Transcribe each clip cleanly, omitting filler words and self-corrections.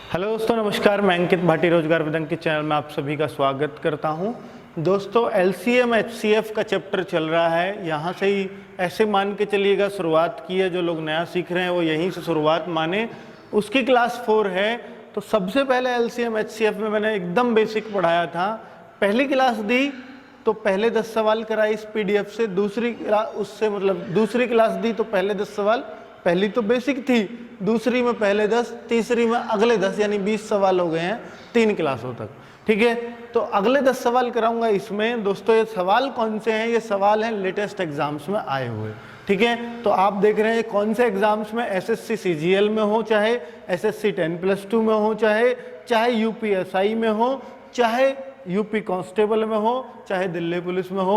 Hello दोस्तों, नमस्कार। मैं अंकित भाटी रोजगार विदंग के चैनल में आप सभी का स्वागत करता हूं। दोस्तों, एलसीएम एचसीएफ का चैप्टर चल रहा है। यहाँ से ही ऐसे मान के चलिएगा शुरुआत की है। जो लोग नया सीख रहे हैं वो यहीं से शुरुआत माने। उसकी क्लास 4 है। तो सबसे पहले एलसीएम एचसीएफ में मैंने एकदम बेसिक पढ़ाया था। पहली क्लास दी तो पहले 10 सवाल कराए इस पीडीएफ से। दूसरी क्लास दी तो पहले 10 सवाल, पहली तो बेसिक थी, दूसरी में पहले 10, तीसरी में अगले 10, यानी 20 सवाल हो गए हैं 3 क्लासों तक। ठीक है, तो अगले 10 सवाल कराऊंगा इसमें। दोस्तों, ये सवाल कौन से हैं? ये सवाल हैं लेटेस्ट एग्जाम्स में आए हुए। ठीक है, तो आप देख रहे हैं कौन से एग्जाम्स में, एसएससी सीजीएल में हो, चाहे एसएससी 10+2 में हो, चाहे यूपीएसआई में हो, चाहे यूपी कांस्टेबल में हो, चाहे दिल्ली पुलिस में हो,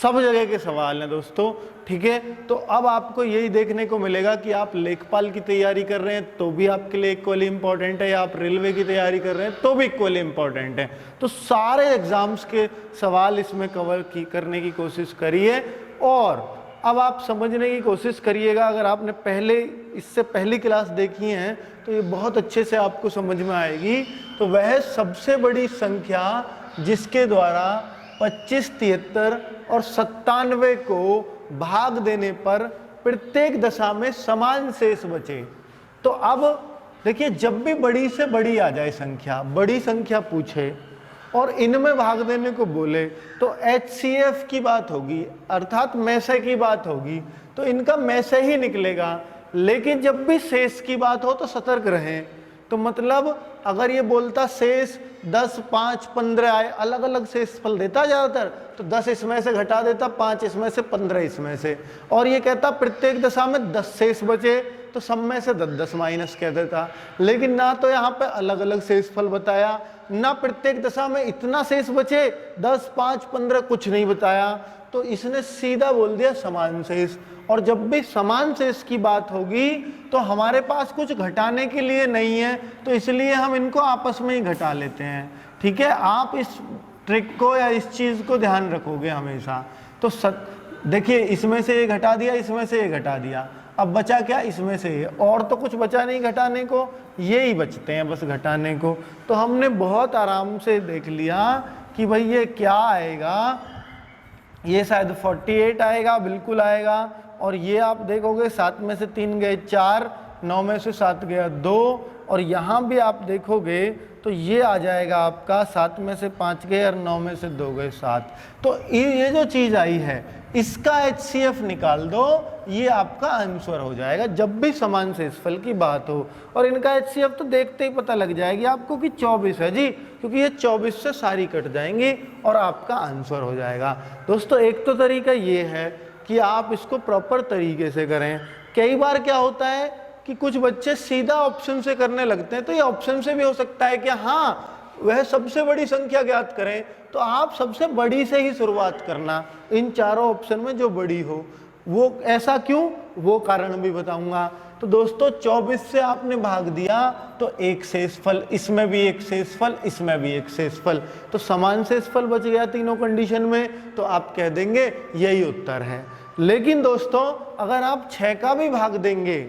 सब जगह के सवाल हैं दोस्तों। ठीक है, तो अब आपको यही देखने को मिलेगा कि आप लेखपाल की तैयारी कर रहे हैं तो भी आपके लिए इक्वली इंपॉर्टेंट है, या आप रेलवे की तैयारी कर रहे हैं तो भी इक्वली इंपॉर्टेंट है। तो सारे एग्जाम्स के सवाल इसमें करने की कोशिश करिए। और अब आप समझने की कोशिश करिएगा। अगर आपने इससे पहली क्लास देखी है तो ये बहुत अच्छे से आपको समझ में आएगी। तो वह सबसे बड़ी संख्या जिसके द्वारा 25, 73 और 97 को भाग देने पर प्रत्येक दशा में समान शेष बचे। तो अब देखिए, जब भी बड़ी से बड़ी आ जाए संख्या, बड़ी संख्या पूछे और इनमें भाग देने को बोले तो एचसीएफ की बात होगी, अर्थात में से की बात होगी, तो इनका में से ही निकलेगा। लेकिन जब भी शेष की बात हो तो सतर्क रहें। तो मतलब अगर ये बोलता शेष 10, 5, 15 आए, अलग अलग शेषफल देता ज़्यादातर, तो 10 इसमें से घटा देता, 5 इसमें से, 15 इसमें से, और ये कहता प्रत्येक दशा में 10 शेष बचे तो सब में से 10 माइनस कह देता। लेकिन ना तो यहाँ पे अलग अलग शेषफल बताया, ना प्रत्येक दशा में इतना शेष बचे 10, 5, 15 कुछ नहीं बताया। तो इसने सीधा बोल दिया समान शेष। और जब भी समान शेष की बात होगी तो हमारे पास कुछ घटाने के लिए नहीं है, तो इसलिए हम इनको आपस में ही घटा लेते हैं। ठीक है, आप इस ट्रिक को या इस चीज़ को ध्यान रखोगे हमेशा। तो देखिए, इसमें से ये घटा दिया, इसमें से ये घटा दिया, अब बचा क्या? इसमें से ये, और तो कुछ बचा नहीं घटाने को, ये ही बचते हैं बस घटाने को। तो हमने बहुत आराम से देख लिया कि भाई ये क्या आएगा। ये शायद 48 आएगा, बिल्कुल आएगा। और ये आप देखोगे 7 में से 3 गए 4, 9 में से 7 गया 2, और यहाँ भी आप देखोगे तो ये आ जाएगा आपका 7 में से 5 गए और 9 में से 2 गए 7। तो ये जो चीज़ आई है इसका एचसीएफ निकाल दो, ये आपका आंसर हो जाएगा जब भी समान शेषफल की बात हो। और इनका एचसीएफ तो देखते ही पता लग जाएगी आपको कि 24 है जी, क्योंकि ये 24 से सारी कट जाएंगी और आपका आंसर हो जाएगा। दोस्तों, एक तो तरीका ये है कि आप इसको प्रॉपर तरीके से करें। कई बार क्या होता है कि कुछ बच्चे सीधा ऑप्शन से करने लगते हैं, तो ये ऑप्शन से भी हो सकता है कि हाँ वह सबसे बड़ी संख्या ज्ञात करें, तो आप सबसे बड़ी से ही शुरुआत करना, इन चारों ऑप्शन में जो बड़ी हो। वो ऐसा क्यों, वो कारण भी बताऊंगा। तो दोस्तों, 24 से आपने भाग दिया तो एक शेषफल, इसमें भी एक शेषफल, इसमें भी एक शेषफल, तो समान शेषफल बच गया तीनों कंडीशन में, तो आप कह देंगे यही उत्तर है। लेकिन दोस्तों, अगर आप 6 का भी भाग देंगे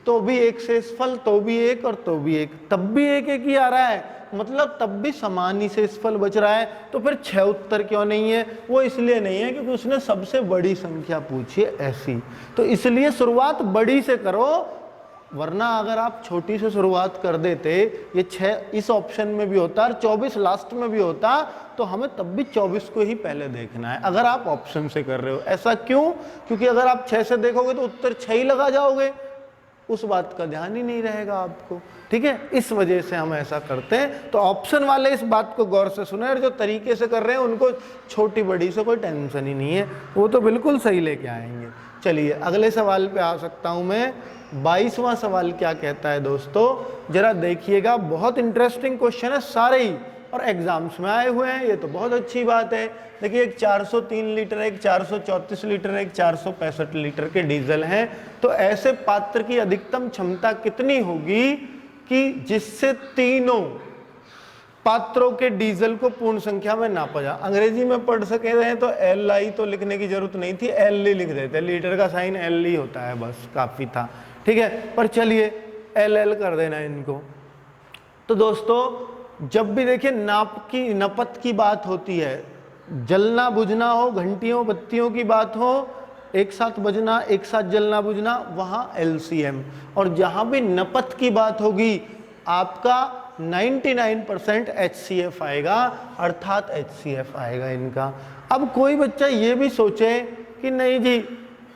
तो भी एक शेषफल, तो भी एक, और तो भी एक, तब भी एक एक ही आ रहा है, मतलब तब भी समान ही शेषफल बच रहा है। तो फिर 6 उत्तर क्यों नहीं है? वो इसलिए नहीं है क्योंकि उसने सबसे बड़ी संख्या पूछी है ऐसी। तो इसलिए शुरुआत बड़ी से करो, वरना अगर आप छोटी से शुरुआत कर देते, ये 6 इस ऑप्शन में भी होता और 24 लास्ट में भी होता, तो हमें तब भी 24 को ही पहले देखना है अगर आप ऑप्शन से कर रहे हो। ऐसा क्यों? क्योंकि अगर आप 6 से देखोगे तो उत्तर 6 ही लगा जाओगे, उस बात का ध्यान ही नहीं रहेगा आपको। ठीक है, इस वजह से हम ऐसा करते हैं। तो ऑप्शन वाले इस बात को गौर से सुने, और जो तरीके से कर रहे हैं उनको छोटी बड़ी से कोई टेंशन ही नहीं है, वो तो बिल्कुल सही लेके आएंगे। चलिए, अगले सवाल पे आ सकता हूं मैं। 22वां सवाल क्या कहता है दोस्तों, जरा देखिएगा। बहुत इंटरेस्टिंग क्वेश्चन है सारे ही, और एग्जाम्स में आए हुए हैं, ये तो बहुत अच्छी बात है। देखिए, एक 403 लीटर, एक 434 लीटर, एक 465 लीटर के डीजल हैं। तो ऐसे पात्र की अधिकतम क्षमता कितनी होगी कि जिससे तीनों पात्रों के डीजल को पूर्ण संख्या में नापा जा। अंग्रेजी में पढ़ सके रहे तो LI तो लिखने की जरूरत नहीं थी, LI लिख देते, लीटर का साइन LI होता है, बस काफी था। ठीक है, पर चलिए LL कर देना इनको। तो दोस्तों जब भी देखिए नपत की बात होती है, जलना बुझना हो, घंटियों बत्तियों की बात हो, एक साथ बजना एक साथ जलना बुझना, वहाँ एलसीएम। और जहाँ भी नपत की बात होगी आपका 99% HCF आएगा, अर्थात HCF आएगा इनका। अब कोई बच्चा ये भी सोचे कि नहीं जी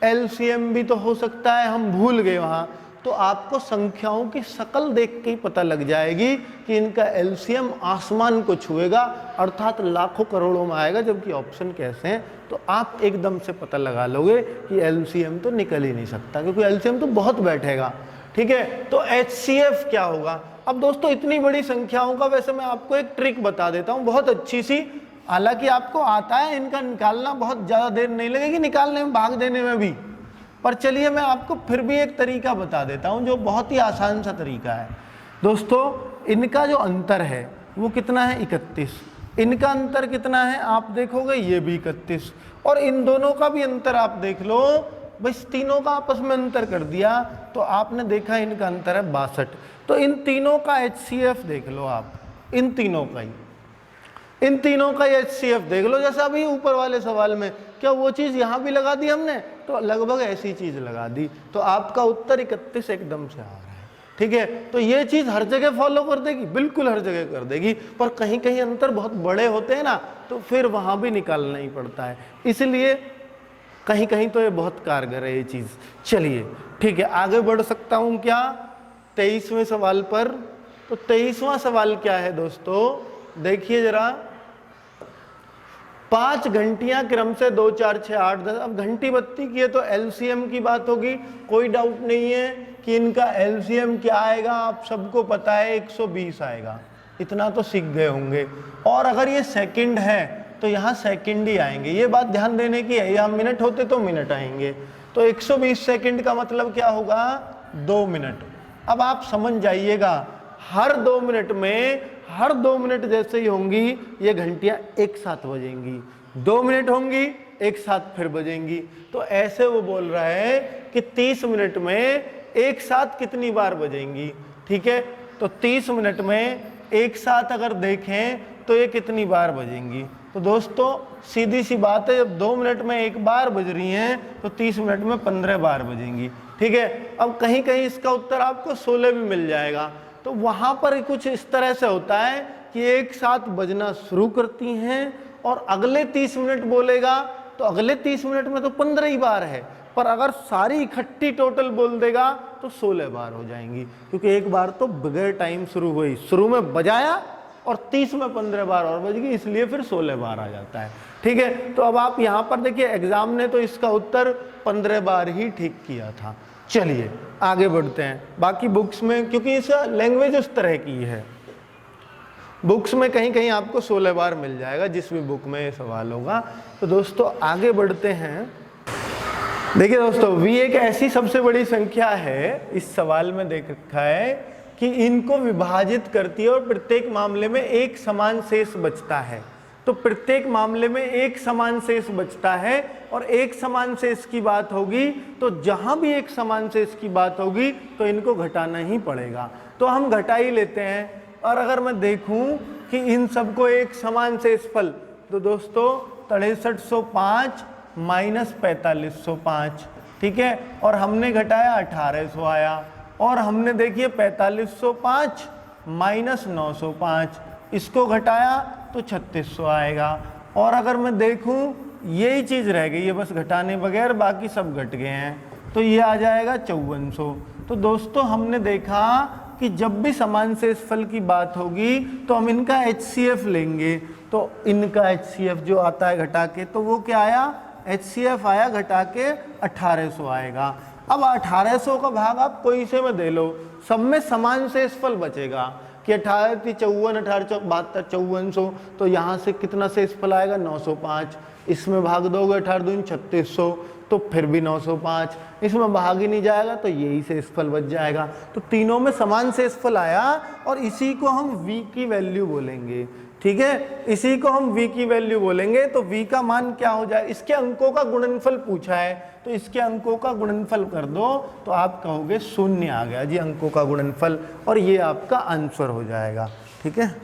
LCM भी तो हो सकता है, हम भूल गए वहाँ, तो आपको संख्याओं की शकल देख के ही पता लग जाएगी कि इनका LCM आसमान को छुएगा, अर्थात लाखों करोड़ों में आएगा, जबकि ऑप्शन कैसे हैं तो आप एकदम से पता लगा लोगे कि LCM तो निकल ही नहीं सकता, क्योंकि LCM तो बहुत बैठेगा। ठीक है, तो HCF क्या होगा। अब दोस्तों इतनी बड़ी संख्याओं का वैसे मैं आपको एक ट्रिक बता देता हूँ, बहुत अच्छी सी, हालांकि आपको आता है, इनका निकालना बहुत ज़्यादा देर नहीं लगेगी निकालने में, भाग देने में भी, पर चलिए मैं आपको फिर भी एक तरीका बता देता हूँ जो बहुत ही आसान सा तरीका है। दोस्तों इनका जो अंतर है वो कितना है, 31। इनका अंतर कितना है आप देखोगे, ये भी 31, और इन दोनों का भी अंतर आप देख लो, बस तीनों का आपस में अंतर कर दिया तो आपने देखा इनका अंतर है 62। तो इन तीनों का HCF देख लो आप, इन तीनों का HCF देख लो। जैसा अभी ऊपर वाले सवाल में क्या वो चीज़ यहाँ भी लगा दी हमने, तो लगभग ऐसी चीज़ लगा दी, तो आपका उत्तर 31 एकदम से आ रहा है। ठीक है, तो ये चीज़ हर जगह फॉलो कर देगी, बिल्कुल हर जगह कर देगी, पर कहीं कहीं अंतर बहुत बड़े होते हैं ना, तो फिर वहाँ भी निकालना ही पड़ता है, इसलिए कहीं कहीं तो ये बहुत कारगर है ये चीज़। चलिए ठीक है, आगे बढ़ सकता हूँ क्या 23वें सवाल पर। तो 23वां सवाल क्या है दोस्तों, देखिए जरा, 5 घंटियां क्रम से 2 4 6 8 10। अब घंटी बत्ती की है तो LCM की बात होगी, कोई डाउट नहीं है कि इनका LCM क्या आएगा, आप सबको पता है 120 आएगा, इतना तो सीख गए होंगे। और अगर ये सेकंड है तो यहाँ सेकंड ही आएंगे, ये बात ध्यान देने की है, यहाँ मिनट होते तो मिनट आएंगे, तो 120 सेकंड का मतलब क्या होगा, 2 मिनट। अब आप समझ जाइएगा, हर 2 मिनट जैसे ही होंगी ये घंटियां एक साथ बजेंगी, 2 मिनट होंगी एक साथ फिर बजेंगी। तो ऐसे वो बोल रहा है कि 30 मिनट में एक साथ कितनी बार बजेंगी। ठीक है, तो 30 मिनट में एक साथ अगर देखें तो ये कितनी बार बजेंगी। तो दोस्तों सीधी सी बात है, जब 2 मिनट में एक बार बज रही हैं तो 30 मिनट में 15 बार बजेंगी। ठीक है, अब कहीं कहीं इसका उत्तर आपको 16 भी मिल जाएगा। तो वहाँ पर कुछ इस तरह से होता है कि एक साथ बजना शुरू करती हैं और अगले 30 मिनट बोलेगा तो अगले 30 मिनट में तो 15 ही बार है, पर अगर सारी इकट्ठी टोटल बोल देगा तो 16 बार हो जाएंगी, क्योंकि एक बार तो बगैर टाइम शुरू हुई, शुरू में बजाया और 30 में 15 बार और बज गई, इसलिए फिर 16 बार आ जाता है। ठीक है, तो अब आप यहाँ पर देखिए एग्जाम ने तो इसका उत्तर 15 बार ही ठीक किया था। चलिए आगे बढ़ते हैं, बाकी बुक्स में, क्योंकि इसका लैंग्वेज उस तरह की है, बुक्स में कहीं कहीं आपको 16 बार मिल जाएगा जिस भी बुक में सवाल होगा। तो दोस्तों आगे बढ़ते हैं। देखिए दोस्तों v एक ऐसी सबसे बड़ी संख्या है, इस सवाल में देख रखा है कि इनको विभाजित करती है और प्रत्येक मामले में एक समान शेष बचता है। तो प्रत्येक मामले में एक समान शेष बचता है, और एक समान शेष की बात होगी तो जहां भी एक समान शेष की बात होगी तो इनको घटाना ही पड़ेगा, तो हम घटा ही लेते हैं। और अगर मैं देखूं कि इन सबको एक समान शेषफल, तो दोस्तों 6305 माइनस 4505, ठीक है, और हमने घटाया 1800 आया, और हमने देखिए 4505 माइनस 905, इसको घटाया तो 3600 आएगा। और अगर मैं देखूं यही चीज़ रह गई है बस घटाने बगैर, बाकी सब घट गए हैं, तो ये आ जाएगा 5400। तो दोस्तों हमने देखा कि जब भी समान शेषफल की बात होगी तो हम इनका HCF लेंगे, तो इनका HCF जो आता है घटा के, तो वो क्या आया, HCF आया घटा के 1800 आएगा। अब 1800 का भाग आप कोई से में दे लो, सब में समान शेषफल बचेगा कि 18 × 54 18 × 72 5400, तो यहाँ से कितना शेषफल आएगा 905, इसमें भाग दोगे 18 दूनी 3600, तो फिर भी 905, इसमें भाग ही नहीं जाएगा तो यही शेषफल बच जाएगा। तो तीनों में समान शेषफल आया और इसी को हम v की वैल्यू बोलेंगे। ठीक है, इसी को हम v की वैल्यू बोलेंगे। तो v का मान क्या हो जाए, इसके अंकों का गुणनफल पूछा है, तो इसके अंकों का गुणनफल कर दो तो आप कहोगे 0 आ गया जी अंकों का गुणनफल, और ये आपका आंसर हो जाएगा। ठीक है,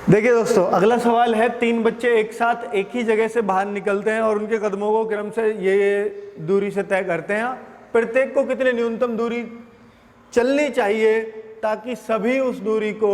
देखिए दोस्तों अगला सवाल है, 3 बच्चे एक साथ एक ही जगह से बाहर निकलते हैं और उनके कदमों को क्रम से ये दूरी से तय करते हैं। प्रत्येक को कितनी न्यूनतम दूरी चलनी चाहिए ताकि सभी उस दूरी को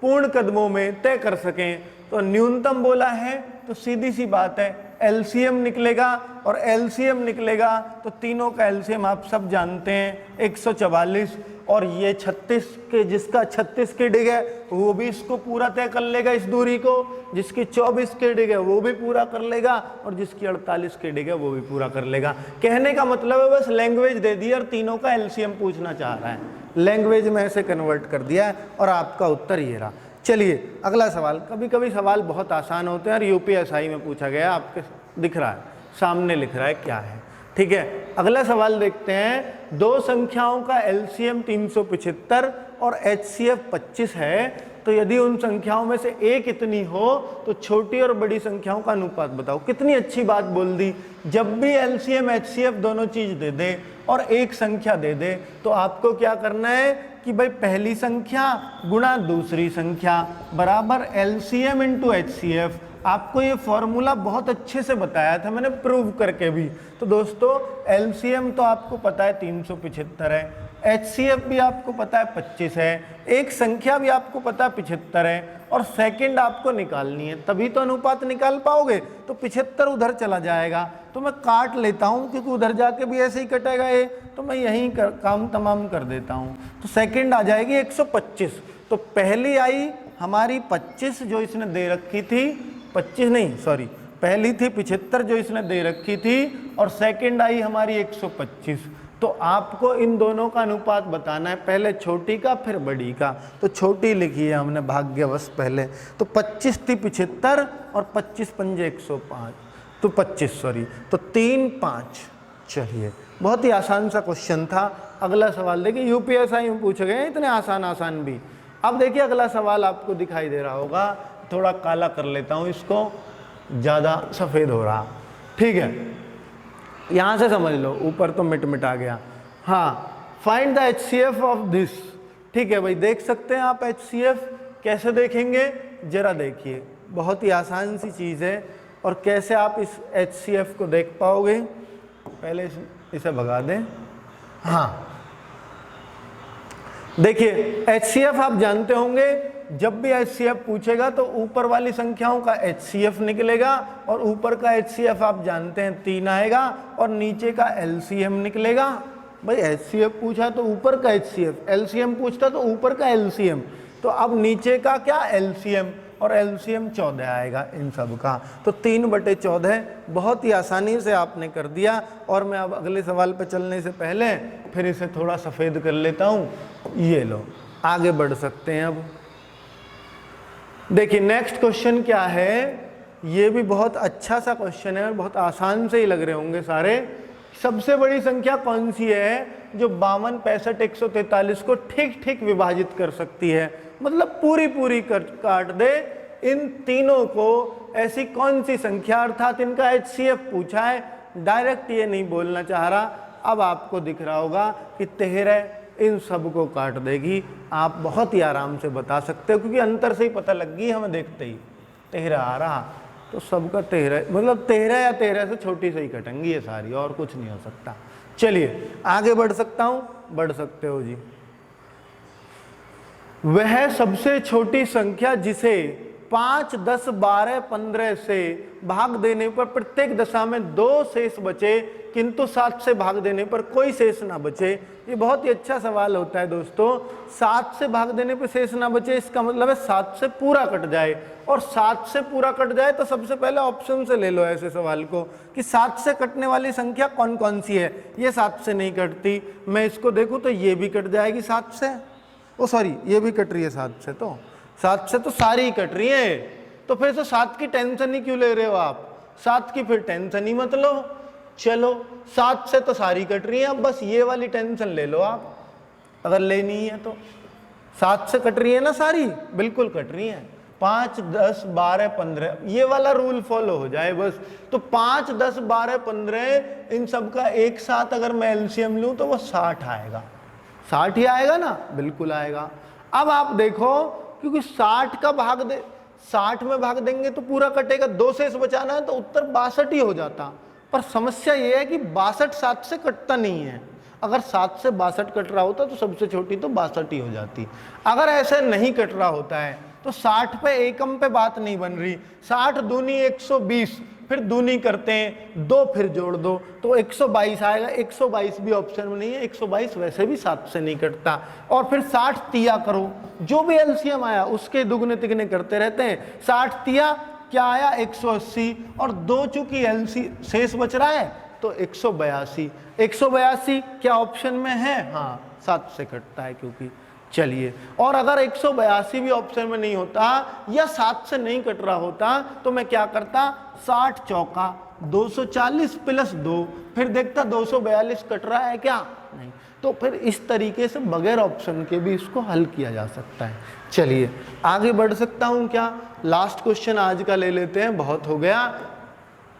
पूर्ण कदमों में तय कर सकें। तो न्यूनतम बोला है तो सीधी सी बात है एलसीएम निकलेगा, और एलसीएम निकलेगा तो तीनों का एलसीएम आप सब जानते हैं 144, और ये 36 के, जिसका 36 की डिग है वो भी इसको पूरा तय कर लेगा इस दूरी को, जिसकी 24 की डिग है वो भी पूरा कर लेगा, और जिसकी 48 की डिग है वो भी पूरा कर लेगा। कहने का मतलब है बस लैंग्वेज दे दी और तीनों का एलसीएम पूछना चाह रहा है, लैंग्वेज में ऐसे कन्वर्ट कर दिया है और आपका उत्तर ये रहा। चलिए अगला सवाल, कभी कभी सवाल बहुत आसान होते हैं और यूपीएसआई में पूछा गया, आपके दिख रहा है सामने लिख रहा है क्या है। ठीक है, अगला सवाल देखते हैं, दो संख्याओं का एलसीएम 375 और एचसीएफ 25 है, तो यदि उन संख्याओं में से एक इतनी हो तो छोटी और बड़ी संख्याओं का अनुपात बताओ। कितनी अच्छी बात बोल दी, जब भी एलसीएम एचसीएफ दोनों चीज दे दे और एक संख्या दे दे तो आपको क्या करना है कि भाई पहली संख्या गुणा दूसरी संख्या बराबर एलसीएम इंटू एचसीएफ। आपको ये फॉर्मूला बहुत अच्छे से बताया था मैंने, प्रूव करके भी। तो दोस्तों एलसीएम तो आपको पता है 375 है, एचसीएफ भी आपको पता है 25 है, एक संख्या भी आपको पता है 75 है, और सेकंड आपको निकालनी है, तभी तो अनुपात निकाल पाओगे। तो 75 उधर चला जाएगा तो मैं काट लेता हूँ क्योंकि उधर जाके भी ऐसे ही कटेगा ये, तो मैं यहीं काम तमाम कर देता हूँ। तो सेकंड आ जाएगी 125। तो पहली आई हमारी 25 जो इसने दे रखी थी, 25 नहीं सॉरी, पहली थी 75 जो इसने दे रखी थी, और सेकंड आई हमारी 125। तो आपको इन दोनों का अनुपात बताना है, पहले छोटी का फिर बड़ी का। तो छोटी लिखी है हमने भाग्यवश पहले, तो 25 थी 75 और 25 पंजे 105, तो 25 सॉरी, तो 3 5। चलिए बहुत ही आसान सा क्वेश्चन था। अगला सवाल देखिए, यूपीएसआई में पूछे गए इतने आसान भी। अब देखिए अगला सवाल आपको दिखाई दे रहा होगा, थोड़ा काला कर लेता हूँ इसको, ज़्यादा सफ़ेद हो रहा। ठीक है, यहाँ से समझ लो, ऊपर तो मिट आ गया। हाँ, find the HCF of this. ठीक है भाई, देख सकते हैं आप एचसीएफ, कैसे देखेंगे जरा देखिए, बहुत ही आसान सी चीज़ है। और कैसे आप इस एचसीएफ को देख पाओगे, पहले इसे भगा दें। हाँ देखिए एचसीएफ आप जानते होंगे, जब भी एचसीएफ पूछेगा तो ऊपर वाली संख्याओं का एचसीएफ निकलेगा, और ऊपर का एचसीएफ आप जानते हैं 3 आएगा, और नीचे का एलसीएम निकलेगा। भाई एचसीएफ पूछा तो ऊपर का एचसीएफ, एलसीएम पूछता तो ऊपर का एलसीएम, तो अब नीचे का क्या एलसीएम, और एलसीएम 14 आएगा इन सब का। तो 3/14 बहुत ही आसानी से आपने कर दिया। और मैं अब अगले सवाल पे चलने से पहले फिर इसे थोड़ा सफ़ेद कर लेता हूँ। ये लो, आगे बढ़ सकते हैं। अब देखिए नेक्स्ट क्वेश्चन क्या है, ये भी बहुत अच्छा सा क्वेश्चन है, बहुत आसान से ही लग रहे होंगे सारे। सबसे बड़ी संख्या कौन सी है जो 52, 65, 143 को ठीक ठीक विभाजित कर सकती है, मतलब पूरी काट दे इन तीनों को। ऐसी कौन सी संख्या, अर्थात इनका एचसीएफ पूछा है, डायरेक्ट ये नहीं बोलना चाह रहा। अब आपको दिख रहा होगा कि 13 इन सब को काट देगी। आप बहुत ही आराम से बता सकते हो क्योंकि अंतर से ही पता लग गई हमें, देखते ही 13 आ रहा, तो सबका 13, मतलब 13 या 13 से छोटी से ही कटेंगी ये सारी, और कुछ नहीं हो सकता। चलिए आगे बढ़ सकता हूँ, बढ़ सकते हो जी। वह सबसे छोटी संख्या जिसे 5, 10, 12, 15 से भाग देने पर प्रत्येक दशा में 2 शेष बचे, किंतु 7 से भाग देने पर कोई शेष ना बचे। ये बहुत ही अच्छा सवाल होता है दोस्तों। 7 से भाग देने पर शेष ना बचे, इसका मतलब है 7 से पूरा कट जाए, और 7 से पूरा कट जाए तो सबसे पहले ऑप्शन से ले लो ऐसे सवाल को कि 7 से कटने वाली संख्या कौन कौन सी है। ये 7 से नहीं कटती, मैं इसको देखूं तो ये भी कट जाएगी 7 से, ओ सॉरी ये भी कट रही है 7 से, तो 7 से तो सारी ही कट रही है। तो फिर से 7 की टेंशन ही क्यों ले रहे हो आप, 7 की फिर टेंशन ही मत लो। चलो 7 से तो सारी कट रही है, अब बस ये वाली टेंशन ले लो आप अगर लेनी है तो। 7 से कट रही है ना सारी, बिल्कुल कट रही है। 5, 10, 12, 15 ये वाला रूल फॉलो हो जाए बस। तो 5, 10, 12, 15 इन सब का एक साथ अगर मैं एलसीएम लूं तो वो 60 आएगा। 60 ही आएगा ना, बिल्कुल आएगा। अब आप देखो, क्योंकि 60 का भाग दे 60 में भाग देंगे तो पूरा कटेगा, 2 शेष बचाना है तो उत्तर 62 ही हो जाता। पर समस्या ये है कि 62 7 से कटता नहीं है। अगर 7 से 62 कट रहा होता तो सबसे छोटी तो 62 ही हो जाती। अगर ऐसे नहीं कट रहा होता है तो 60 पे एकम पे बात नहीं बन रही। 60 दूनी 120, फिर दूनी करते हैं 2, फिर जोड़ दो तो 122 आएगा। 122 भी ऑप्शन में नहीं है, 122 वैसे भी 7 से नहीं कटता। और फिर 60 तिया करो, जो भी एलसीएम आया उसके दुगने तिगने करते रहते हैं। 60 तिया क्या आया 180, और 2 चूंकि एलसी शेष बच रहा है तो 182। 182 क्या ऑप्शन में है? हाँ, 7 से कटता है क्योंकि। चलिए, और अगर 182 भी ऑप्शन में नहीं होता या 7 से नहीं कट रहा होता तो मैं क्या करता, 60 चौका 240 प्लस 2, फिर देखता 242 कट रहा है क्या, नहीं। तो फिर इस तरीके से बगैर ऑप्शन के भी इसको हल किया जा सकता है। चलिए आगे बढ़ सकता हूं क्या? लास्ट क्वेश्चन आज का ले लेते हैं, बहुत हो गया,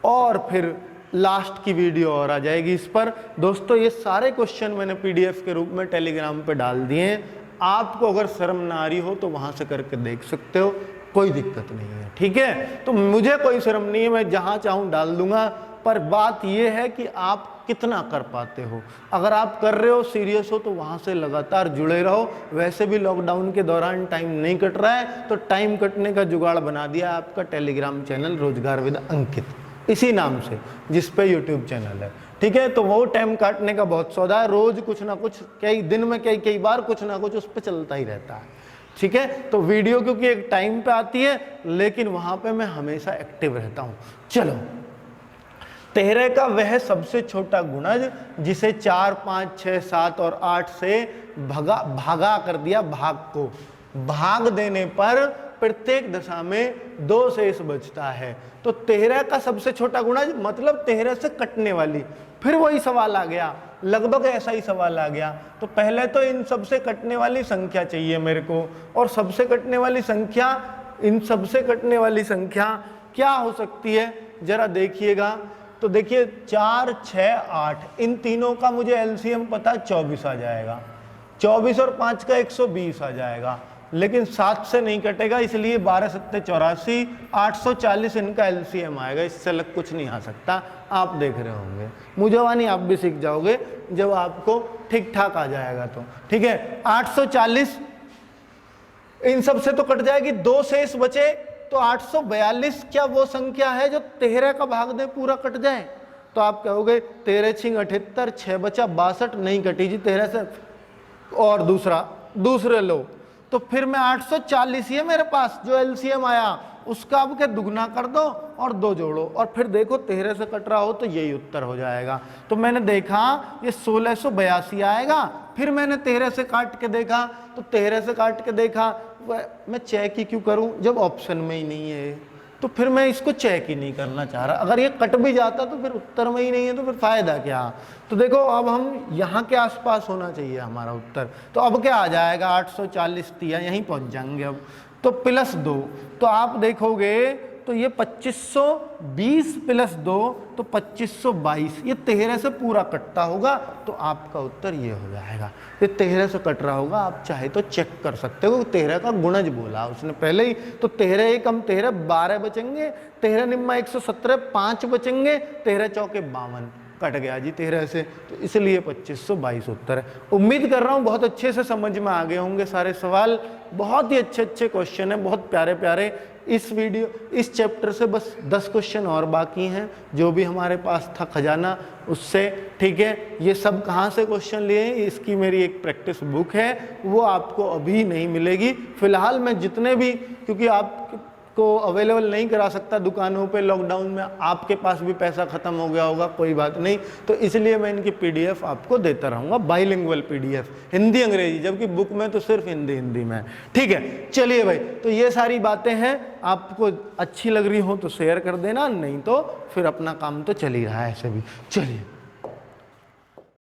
और फिर लास्ट की वीडियो और आ जाएगी इस पर। दोस्तों ये सारे क्वेश्चन मैंने पीडीएफ के रूप में टेलीग्राम पे डाल दिए हैं। आपको अगर शर्म ना आ रही हो तो वहां से करके देख सकते हो, कोई दिक्कत नहीं है, ठीक है। तो मुझे कोई शर्म नहीं है, मैं जहां चाहूं डाल दूंगा। पर बात यह है कि आप कितना कर पाते हो। अगर आप कर रहे हो, सीरियस हो, तो वहां से लगातार जुड़े रहो। वैसे भी लॉकडाउन के दौरान टाइम नहीं कट रहा है, तो टाइम कटने का जुगाड़ बना दिया आपका टेलीग्राम चैनल रोजगार विद अंकित, इसी नाम से, जिस पे यूट्यूब चैनल है, ठीक है। तो वो टाइम काटने का बहुत सौदा है, रोज कुछ ना कुछ, कई दिन में कई बार कुछ ना कुछ उस पर चलता ही रहता है, ठीक है। तो वीडियो क्योंकि एक टाइम पे आती है, लेकिन वहां पे मैं हमेशा एक्टिव रहता हूं। चलो, 13 का वह सबसे छोटा गुणज जिसे 4, 5, 6, 7 और 8 से भागा कर दिया, भाग को भाग देने पर प्रत्येक दशा में 2 शेष बचता है। तो 13 का सबसे छोटा गुणज मतलब 13 से कटने वाली। फिर वही सवाल आ गया, लगभग ऐसा ही सवाल आ गया। तो पहले तो इन सबसे कटने वाली संख्या चाहिए मेरे को, और सबसे कटने वाली संख्या, इन सबसे कटने वाली संख्या क्या हो सकती है जरा देखिएगा। तो देखिए 4, 6, 8 इन तीनों का मुझे एलसीएम पता 24 आ जाएगा। 24 और 5 का 120 आ जाएगा, लेकिन 7 से नहीं कटेगा, इसलिए 12 7 84, 840 इनका एलसीएम आएगा। इससे अलग कुछ नहीं आ सकता। आप देख रहे होंगे, मुझे आप भी सीख जाओगे जब आपको ठीक ठाक आ जाएगा तो, ठीक है। 840 इन सब से तो कट जाएगी, 2 शेष बचे, तो 842 क्या वो संख्या है जो 13 का भाग दे पूरा कट जाए? तो आप कहोगे 13 छिंग 78, 6 बचा 62, नहीं कटी जी 13 से। और दूसरे लो, तो फिर मैं 840 ही है मेरे पास जो एलसीएम आया, उसका अब क्या दुगना कर दो और 2 जोड़ो, और फिर देखो 13 से कट रहा हो तो यही उत्तर हो जाएगा। तो मैंने देखा ये 1682 आएगा। फिर मैंने 13 से काट के देखा, तो 13 से काट के देखा, मैं चेक ही क्यों करूं जब ऑप्शन में ही नहीं है? तो फिर मैं इसको चेक ही नहीं करना चाह रहा। अगर ये कट भी जाता तो फिर उत्तर में ही नहीं है, तो फिर फायदा क्या? तो देखो अब हम यहाँ के आसपास होना चाहिए हमारा उत्तर। तो अब क्या आ जाएगा, 840 दिया, यहीं पहुंच जाएंगे अब। तो प्लस 2, तो आप देखोगे तो ये 2520 प्लस 2 तो 2522, ये 13 से पूरा कटता होगा, तो आपका उत्तर ये हो जाएगा। ये 13 से कट रहा होगा, आप चाहे तो चेक कर सकते हो। 13 का गुणज बोला उसने पहले ही, तो 13 एकम 13, 12 बचेंगे, 13 निम्मा 117, 5 बचेंगे, 13 चौके 52, कट गया जी 13 से, तो इसलिए 2522 उत्तर है। उम्मीद कर रहा हूँ बहुत अच्छे से समझ में आ गए होंगे सारे सवाल। बहुत ही अच्छे क्वेश्चन हैं, बहुत प्यारे प्यारे। इस चैप्टर से बस 10 क्वेश्चन और बाकी हैं, जो भी हमारे पास था खजाना उससे, ठीक है। ये सब कहाँ से क्वेश्चन लिए हैं, इसकी मेरी एक प्रैक्टिस बुक है, वो आपको अभी नहीं मिलेगी। फिलहाल मैं जितने भी, क्योंकि आपको अवेलेबल नहीं करा सकता दुकानों पे, लॉकडाउन में आपके पास भी पैसा खत्म हो गया होगा, कोई बात नहीं, तो इसलिए मैं इनकी पीडीएफ आपको देता रहूँगा, बाइलिंगुअल पीडीएफ, हिंदी अंग्रेजी, जबकि बुक में तो सिर्फ हिंदी में, ठीक है। चलिए भाई, तो ये सारी बातें हैं, आपको अच्छी लग रही हो तो शेयर कर देना, नहीं तो फिर अपना काम तो चल ही रहा है ऐसे भी। चलिए।